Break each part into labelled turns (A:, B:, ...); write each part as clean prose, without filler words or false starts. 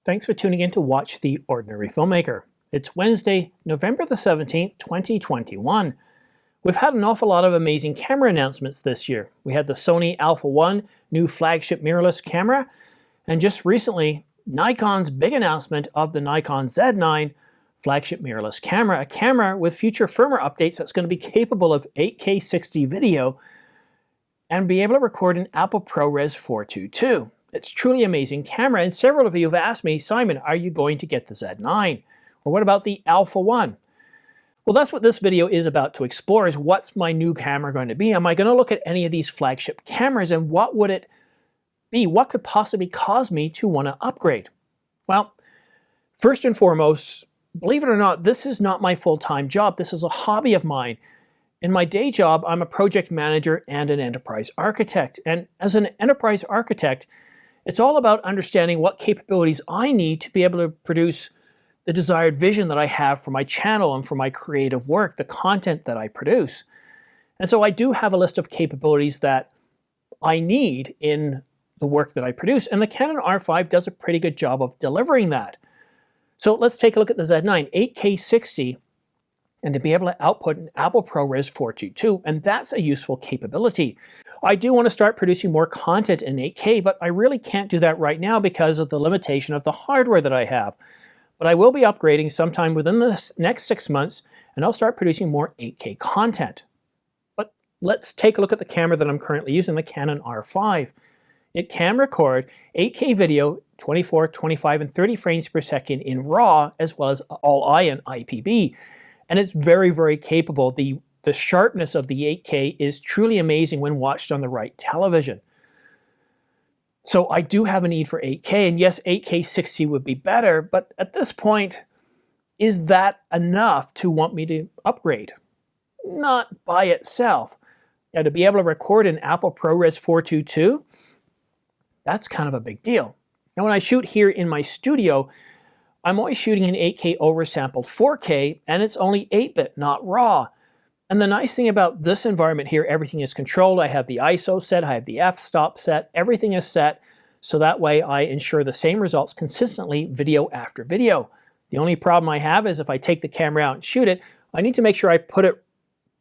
A: Thanks for tuning in to watch The Ordinary Filmmaker. It's Wednesday, November the 17th, 2021. We've had an awful lot of amazing camera announcements this year. We had the Sony Alpha 1 new flagship mirrorless camera, and just recently, Nikon's big announcement of the Nikon Z9 flagship mirrorless camera, a camera with future firmware updates that's going to be capable of 8K 60 video and be able to record in Apple ProRes 422. It's truly amazing camera, and several of you have asked me, Simon, are you going to get the Z9? Or what about the Alpha 1? Well, that's what this video is about to explore, is what's my new camera going to be? Am I going to look at any of these flagship cameras, and what would it be? What could possibly cause me to want to upgrade? Well, first and foremost, believe it or not, this is not my full-time job. This is a hobby of mine. In my day job, I'm a project manager and an enterprise architect. And as an enterprise architect, it's all about understanding what capabilities I need to be able to produce the desired vision that I have for my channel and for my creative work, the content that I produce. And so I do have a list of capabilities that I need in the work that I produce, and the Canon R5 does a pretty good job of delivering that. So let's take a look at the Z9, 8K 60, and to be able to output an Apple ProRes 422, and that's a useful capability. I do want to start producing more content in 8K, but I really can't do that right now because of the limitation of the hardware that I have. But I will be upgrading sometime within the next 6 months, and I'll start producing more 8K content. But let's take a look at the camera that I'm currently using, the Canon R5. It can record 8K video, 24, 25, and 30 frames per second in RAW, as well as all-I and IPB. And it's very, very capable. The sharpness of the 8K is truly amazing when watched on the right television. So I do have a need for 8K, and yes, 8K 60 would be better, but at this point, is that enough to want me to upgrade? Not by itself. Now, to be able to record in Apple ProRes 422, that's kind of a big deal. Now, when I shoot here in my studio, I'm always shooting in 8K oversampled 4K, and it's only 8-bit, not RAW. And the nice thing about this environment here, everything is controlled. I have the ISO set, I have the f-stop set, everything is set, so that way I ensure the same results consistently video after video. The only problem I have is if I take the camera out and shoot it, I need to make sure I put it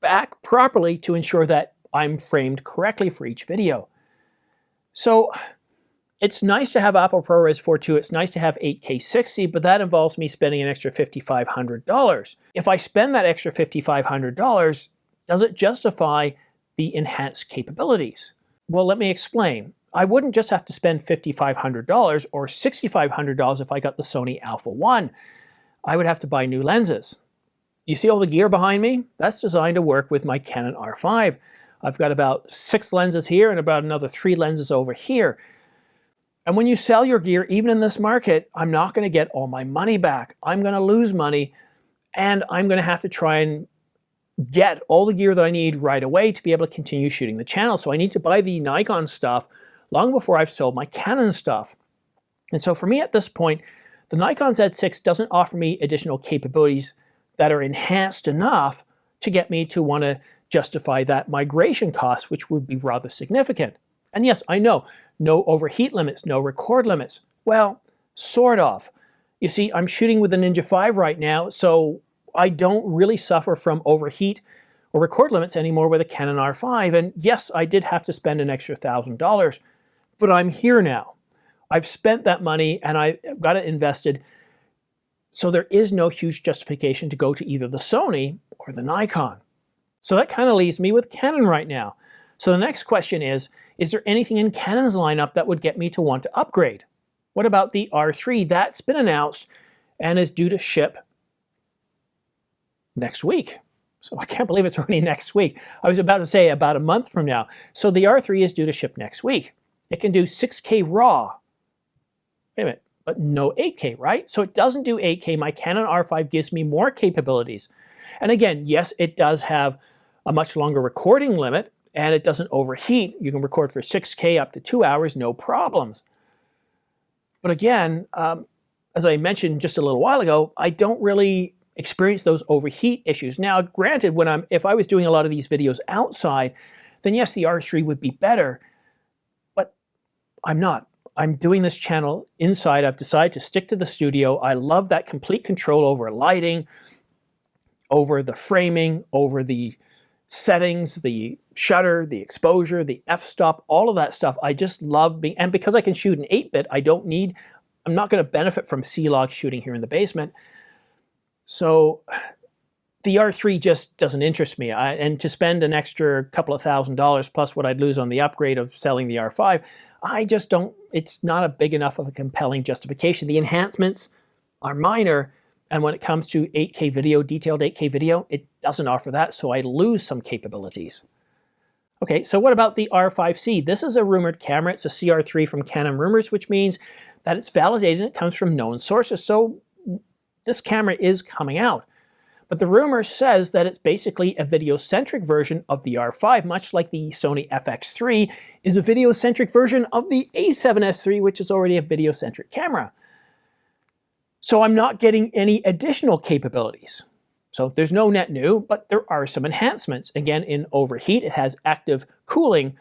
A: back properly to ensure that I'm framed correctly for each video. So it's nice to have Apple ProRes 422, it's nice to have 8K 60, but that involves me spending an extra $5,500. If I spend that extra $5,500, does it justify the enhanced capabilities? Well, let me explain. I wouldn't just have to spend $5,500 or $6,500 if I got the Sony Alpha 1. I would have to buy new lenses. You see all the gear behind me? That's designed to work with my Canon R5. I've got about 6 lenses here and about another 3 lenses over here. And when you sell your gear, even in this market, I'm not going to get all my money back. I'm going to lose money, and I'm going to have to try and get all the gear that I need right away to be able to continue shooting the channel. So I need to buy the Nikon stuff long before I've sold my Canon stuff. And so for me at this point, the Nikon Z6 doesn't offer me additional capabilities that are enhanced enough to get me to want to justify that migration cost, which would be rather significant. And yes, I know, no overheat limits, no record limits. Well, sort of. You see, I'm shooting with the Ninja 5 right now, so I don't really suffer from overheat or record limits anymore with a Canon R5. And yes, I did have to spend an extra $1,000, but I'm here now. I've spent that money and I've got it invested, so there is no huge justification to go to either the Sony or the Nikon. So that kind of leaves me with Canon right now. So the next question is there anything in Canon's lineup that would get me to want to upgrade? What about the R3? That's been announced and is due to ship next week. So I can't believe it's already next week. I was about to say about a month from now. So the R3 is due to ship next week. It can do 6K RAW. Wait a minute, but no 8K, right? So it doesn't do 8K. My Canon R5 gives me more capabilities. And again, yes, it does have a much longer recording limit, and it doesn't overheat. You can record for 6K up to 2 hours, no problems. But again, as I mentioned just a little while ago, I don't really experience those overheat issues. Now, granted, if I was doing a lot of these videos outside, then yes, the R3 would be better, but I'm not. I'm doing this channel inside. I've decided to stick to the studio. I love that complete control over lighting, over the framing, over the settings, the shutter, the exposure, the f-stop, all of that stuff. I just love being, and because I can shoot in 8-bit, I'm not going to benefit from C-Log shooting here in the basement. So the R3 just doesn't interest me. And to spend an extra couple of $1,000 plus what I'd lose on the upgrade of selling the R5, I just don't, it's not a big enough of a compelling justification. The enhancements are minor, and when it comes to 8K video, detailed 8K video, it doesn't offer that, so I lose some capabilities. Okay, so what about the R5c? This is a rumored camera. It's a CR3 from Canon Rumors, which means that it's validated and it comes from known sources. So this camera is coming out. But the rumor says that it's basically a video-centric version of the R5, much like the Sony FX3 is a video-centric version of the A7S III, which is already a video-centric camera. So I'm not getting any additional capabilities. So there's no net new, but there are some enhancements. Again, in overheat, it has active cooling.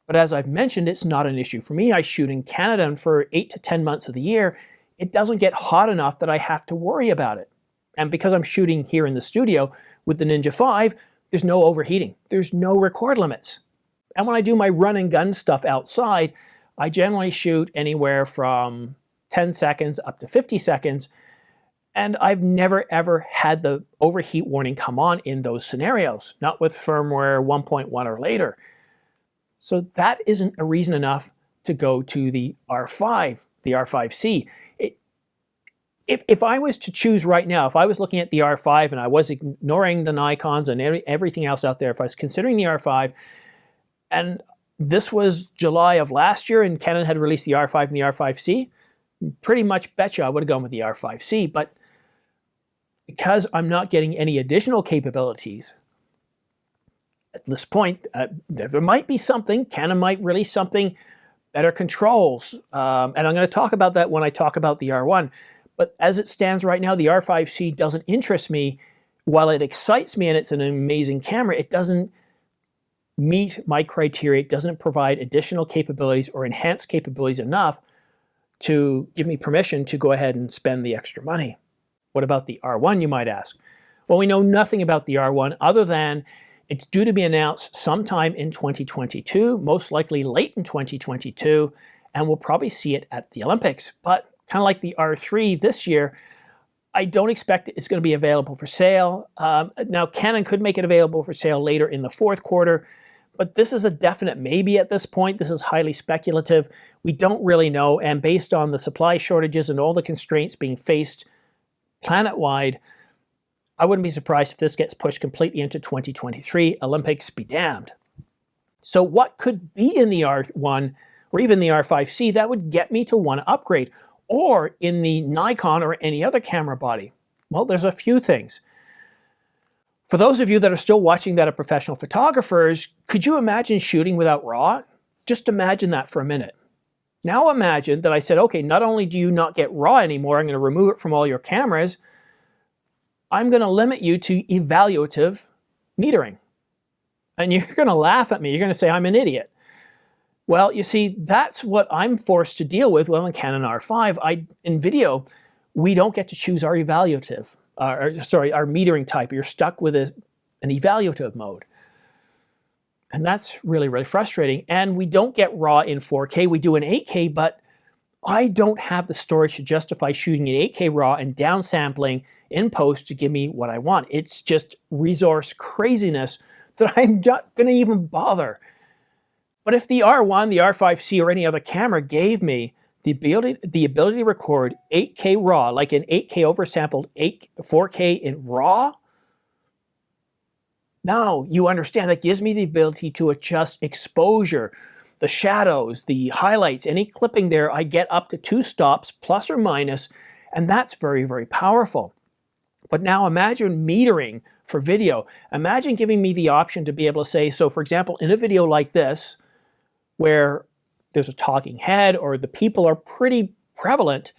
A: But as I've mentioned, it's not an issue for me. I shoot in Canada, and for 8 to 10 months of the year, it doesn't get hot enough that I have to worry about it. And because I'm shooting here in the studio with the Ninja 5, there's no overheating. There's no record limits. And when I do my run and gun stuff outside, I generally shoot anywhere from 10 seconds up to 50 seconds. And I've never ever had the overheat warning come on in those scenarios, not with firmware 1.1 or later. So that isn't a reason enough to go to the R5, the R5c. If I was to choose right now, if I was looking at the R5 and I was ignoring the Nikons and everything else out there, if I was considering the R5, and this was July of last year and Canon had released the R5 and the R5c, pretty much betcha I would have gone with the R5c. But because I'm not getting any additional capabilities at this point, there might be something. Canon might release something, better controls. And I'm going to talk about that when I talk about the R1. But as it stands right now, the R5c doesn't interest me. While it excites me and it's an amazing camera, it doesn't meet my criteria. It doesn't provide additional capabilities or enhanced capabilities enough to give me permission to go ahead and spend the extra money. What about the R1, you might ask? Well, we know nothing about the R1 other than it's due to be announced sometime in 2022, most likely late in 2022, and we'll probably see it at the Olympics. But kind of like the R3 this year, I don't expect it's going to be available for sale. Now, Canon could make it available for sale later in the fourth quarter, but this is a definite maybe at this point. This is highly speculative. We don't really know, and based on the supply shortages and all the constraints being faced planet-wide, I wouldn't be surprised if this gets pushed completely into 2023. Olympics be damned. So what could be in the R1 or even the R5c that would get me to want to upgrade? Or in the Nikon or any other camera body? Well, there's a few things. For those of you that are still watching that are professional photographers, could you imagine shooting without RAW? Just imagine that for a minute. Now imagine that I said, okay, not only do you not get RAW anymore, I'm going to remove it from all your cameras, I'm going to limit you to evaluative metering. And you're going to laugh at me. You're going to say I'm an idiot. Well, you see, that's what I'm forced to deal with on Canon R5. In video, we don't get to choose our evaluative, our metering type. You're stuck with an evaluative mode. And that's really, really frustrating. And we don't get RAW in 4K. We do in 8K, but I don't have the storage to justify shooting in 8K RAW and downsampling in post to give me what I want. It's just resource craziness that I'm not going to even bother. But if the R1, the R5c, or any other camera gave me the ability to record 8K RAW, like an 8K oversampled 4K in RAW, now you understand that gives me the ability to adjust exposure, the shadows, the highlights, any clipping there, I get up to 2 stops, plus or minus, and that's very, very powerful. But now imagine metering for video. Imagine giving me the option to be able to say, so for example, in a video like this, where there's a talking head or the people are pretty prevalent,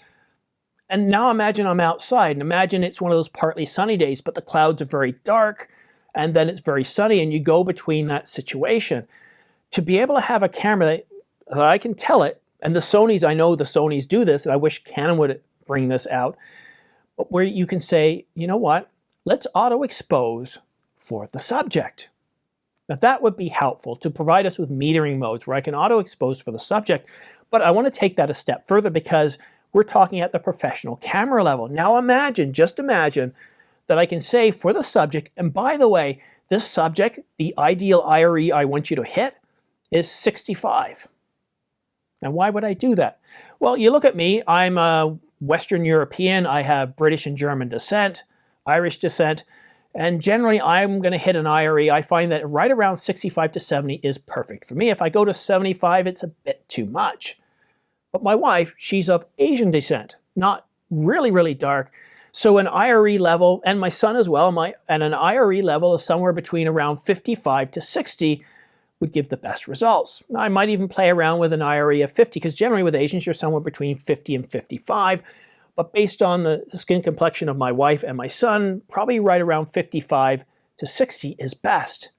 A: and now imagine I'm outside, and imagine it's one of those partly sunny days, but the clouds are very dark, and then it's very sunny, and you go between that situation. To be able to have a camera that I can tell it, And the Sonys, I know the Sonys do this, and I wish Canon would bring this out, but where you can say, you know what, let's auto expose for the subject. Now that would be helpful to provide us with metering modes where I can auto expose for the subject, but I want to take that a step further because we're talking at the professional camera level. Now imagine, just imagine, that I can say for the subject, and by the way, this subject, the ideal IRE I want you to hit is 65. And why would I do that? Well, you look at me, I'm a Western European, I have British and German descent, Irish descent, and generally I'm going to hit an IRE. I find that right around 65 to 70 is perfect for me. If I go to 75, it's a bit too much. But my wife, she's of Asian descent, not really, really dark. So an IRE level, and my son as well, and an IRE level is somewhere between around 55 to 60 would give the best results. I might even play around with an IRE of 50, because generally with Asians, you're somewhere between 50 and 55. But based on the skin complexion of my wife and my son, probably right around 55 to 60 is best.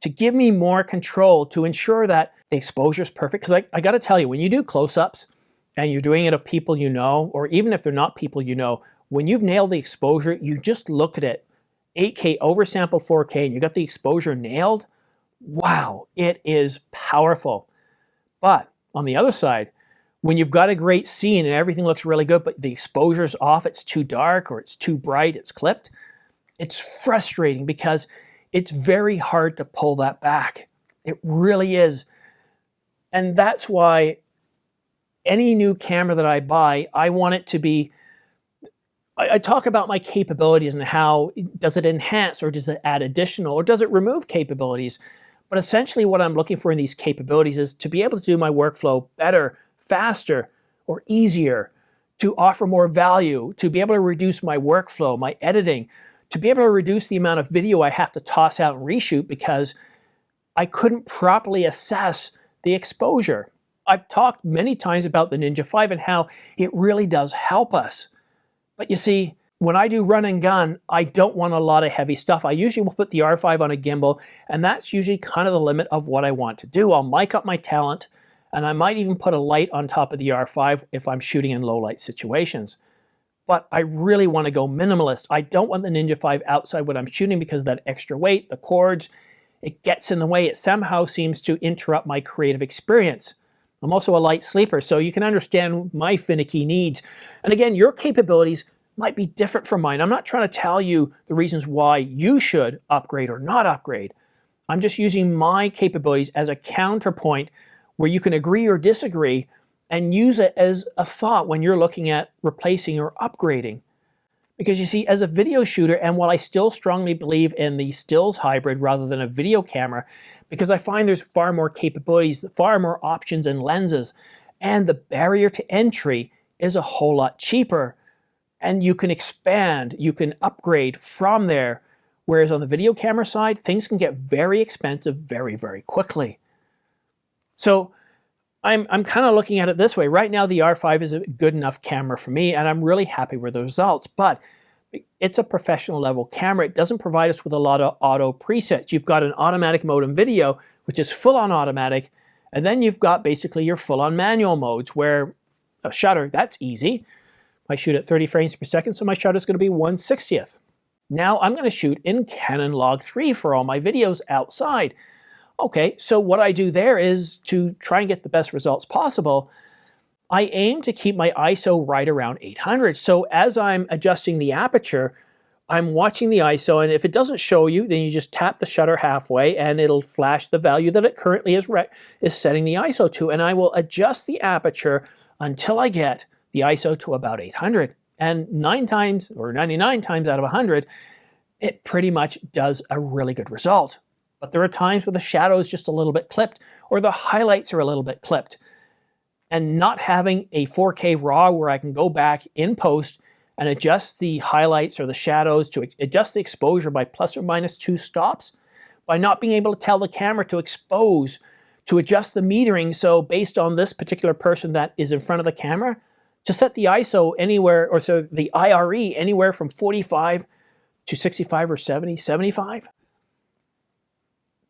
A: To give me more control, to ensure that the exposure is perfect. Because I got to tell you, when you do close-ups and you're doing it of people you know, or even if they're not people you know, when you've nailed the exposure, you just look at it, 8K oversampled 4K, and you got the exposure nailed, wow, it is powerful. But on the other side, when you've got a great scene and everything looks really good, but the exposure's off, it's too dark or it's too bright, it's clipped, it's frustrating because it's very hard to pull that back. It really is. And that's why any new camera that I buy, I want it to be, I talk about my capabilities and how does it enhance or does it add additional or does it remove capabilities. But essentially what I'm looking for in these capabilities is to be able to do my workflow better, faster, or easier, to offer more value, to be able to reduce my workflow, my editing, to be able to reduce the amount of video I have to toss out and reshoot because I couldn't properly assess the exposure. I've talked many times about the Ninja 5 and how it really does help us. But you see, when I do run and gun, I don't want a lot of heavy stuff. I usually will put the R5 on a gimbal, and that's usually kind of the limit of what I want to do. I'll mic up my talent, and I might even put a light on top of the R5 if I'm shooting in low light situations. But I really want to go minimalist. I don't want the Ninja 5 outside when I'm shooting because of that extra weight, the cords, it gets in the way. It somehow seems to interrupt my creative experience. I'm also a light sleeper, so you can understand my finicky needs. And again, your capabilities might be different from mine. I'm not trying to tell you the reasons why you should upgrade or not upgrade. I'm just using my capabilities as a counterpoint where you can agree or disagree and use it as a thought when you're looking at replacing or upgrading. Because you see, as a video shooter, and while I still strongly believe in the stills hybrid rather than a video camera, because I find there's far more capabilities, far more options and lenses, and the barrier to entry is a whole lot cheaper. And you can expand, you can upgrade from there. Whereas on the video camera side, things can get very expensive very, very quickly. So I'm kind of looking at it this way. Right now, the R5 is a good enough camera for me, and I'm really happy with the results. But it's a professional level camera. It doesn't provide us with a lot of auto presets. You've got an automatic mode in video, which is full on automatic. And then you've got basically your full on manual modes where a shutter, that's easy. I shoot at 30 frames per second, so my shutter is going to be 1/60th. Now I'm going to shoot in Canon R3 for all my videos outside. Okay, so what I do there is to try and get the best results possible. I aim to keep my ISO right around 800. So as I'm adjusting the aperture, I'm watching the ISO, and if it doesn't show you, then you just tap the shutter halfway and it'll flash the value that it currently is setting the ISO to. And I will adjust the aperture until I get the ISO to about 800. And 9 times or 99 times out of 100, it pretty much does a really good result. But there are times where the shadow is just a little bit clipped or the highlights are a little bit clipped. And not having a 4K RAW where I can go back in post and adjust the highlights or the shadows, to adjust the exposure by plus or minus 2 stops, by not being able to tell the camera to expose, to adjust the metering, so based on this particular person that is in front of the camera, to set the ISO anywhere, or so the IRE anywhere from 45 to 65 or 70, 75.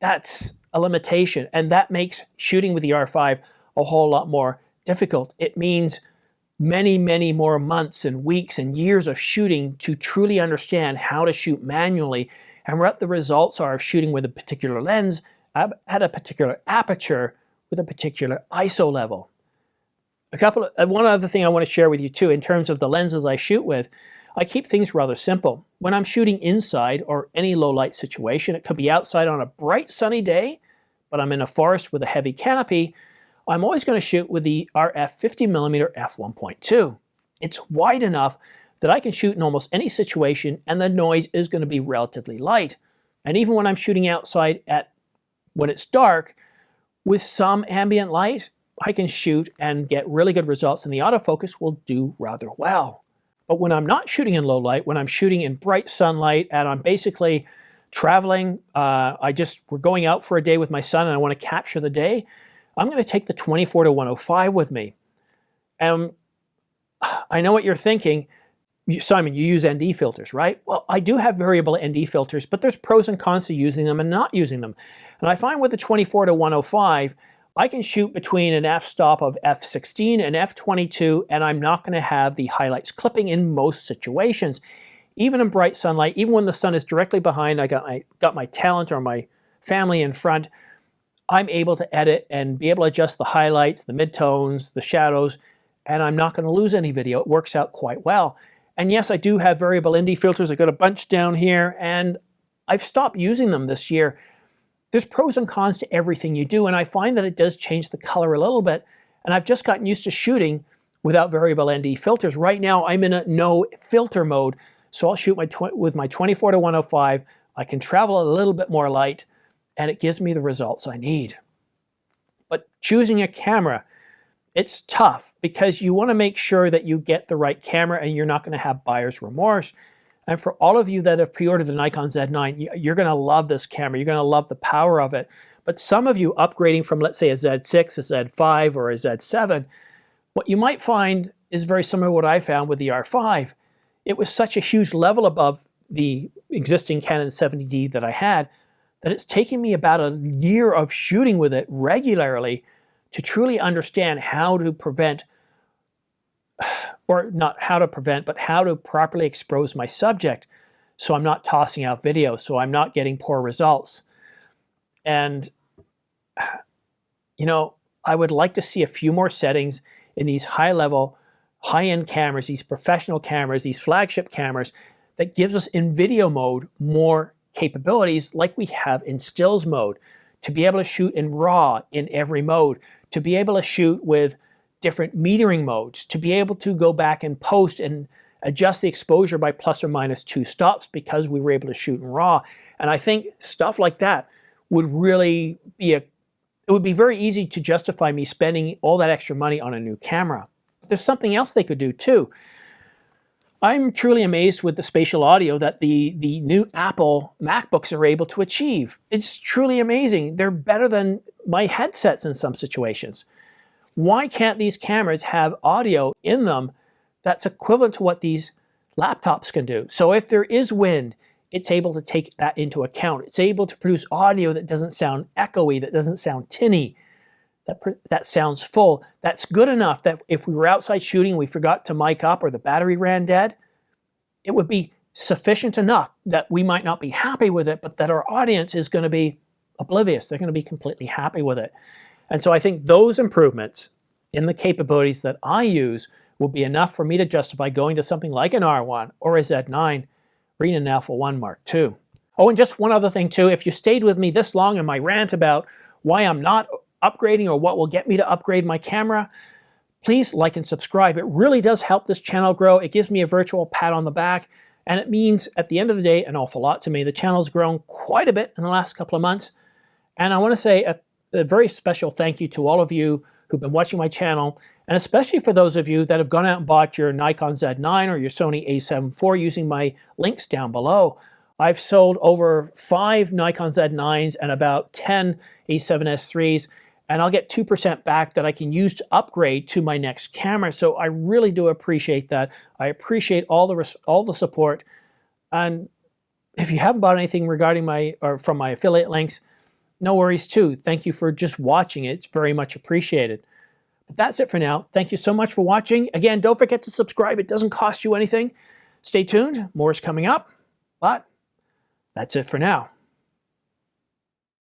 A: That's a limitation, and that makes shooting with the R5 a whole lot more difficult. It means many, many more months and weeks and years of shooting to truly understand how to shoot manually and what the results are of shooting with a particular lens at a particular aperture with a particular ISO level. One other thing I want to share with you too, in terms of the lenses I shoot with, I keep things rather simple. When I'm shooting inside or any low light situation, it could be outside on a bright sunny day, but I'm in a forest with a heavy canopy, I'm always going to shoot with the RF 50mm f1.2. It's wide enough that I can shoot in almost any situation and the noise is going to be relatively light. And even when I'm shooting outside when it's dark, with some ambient light, I can shoot and get really good results and the autofocus will do rather well. But when I'm not shooting in low light, when I'm shooting in bright sunlight and I'm basically traveling, we're going out for a day with my son and I want to capture the day, I'm going to take the 24-105 with me. And I know what you're thinking, Simon, you use ND filters, right? Well, I do have variable ND filters, but there's pros and cons to using them and not using them. And I find with the 24-105, I can shoot between an f-stop of f16 and f22, and I'm not going to have the highlights clipping in most situations. Even in bright sunlight, even when the sun is directly behind, I got my talent or my family in front, I'm able to edit and be able to adjust the highlights, the midtones, the shadows, and I'm not going to lose any video. It works out quite well. And yes, I do have variable ND filters. I've got a bunch down here, and I've stopped using them this year. There's pros and cons to everything you do, and I find that it does change the color a little bit, and I've just gotten used to shooting without variable ND filters. Right now, I'm in a no filter mode, so I'll shoot with my 24-105. I can travel a little bit more light, and it gives me the results I need. But choosing a camera, it's tough because you want to make sure that you get the right camera and you're not going to have buyer's remorse. And for all of you that have pre-ordered the Nikon Z9, you're going to love this camera. You're going to love the power of it. But some of you upgrading from, let's say, a Z6, a Z5, or a Z7, what you might find is very similar to what I found with the R5. It was such a huge level above the existing Canon 70D that I had that it's taken me about a year of shooting with it regularly to truly understand how to prevent, or not how to prevent, but how to properly expose my subject so I'm not tossing out videos, so I'm not getting poor results. And, you know, I would like to see a few more settings in these high-level, high-end cameras, these professional cameras, these flagship cameras that gives us in video mode more capabilities like we have in stills mode, to be able to shoot in RAW in every mode, to be able to shoot with different metering modes, to be able to go back and post and adjust the exposure by plus or minus 2 stops because we were able to shoot in RAW. And I think stuff like that would really be it would be very easy to justify me spending all that extra money on a new camera. But there's something else they could do too. I'm truly amazed with the spatial audio that the new Apple MacBooks are able to achieve. It's truly amazing. They're better than my headsets in some situations. Why can't these cameras have audio in them that's equivalent to what these laptops can do? So if there is wind, it's able to take that into account. It's able to produce audio that doesn't sound echoey, that doesn't sound tinny, that sounds full. That's good enough that if we were outside shooting and we forgot to mic up or the battery ran dead, it would be sufficient enough that we might not be happy with it, but that our audience is going to be oblivious. They're going to be completely happy with it. And so I think those improvements in the capabilities that I use will be enough for me to justify going to something like an R1 or a Z9 or even an Alpha 1 Mark II. Oh, and just one other thing too, if you stayed with me this long in my rant about why I'm not upgrading or what will get me to upgrade my camera, please like and subscribe. It really does help this channel grow. It gives me a virtual pat on the back, and it means at the end of the day an awful lot to me. The channel's grown quite a bit in the last couple of months, and I want to say a very special thank you to all of you who've been watching my channel, and especially for those of you that have gone out and bought your Nikon Z9 or your Sony A7 IV using my links down below. I've sold over 5 Nikon Z9s and about 10 A7S IIIs, and I'll get 2% back that I can use to upgrade to my next camera. So I really do appreciate that. I appreciate all the support. And if you haven't bought anything regarding from my affiliate links, no worries too. Thank you for just watching it. It's very much appreciated. But that's it for now. Thank you so much for watching. Again, don't forget to subscribe. It doesn't cost you anything. Stay tuned. More is coming up. But that's it for now.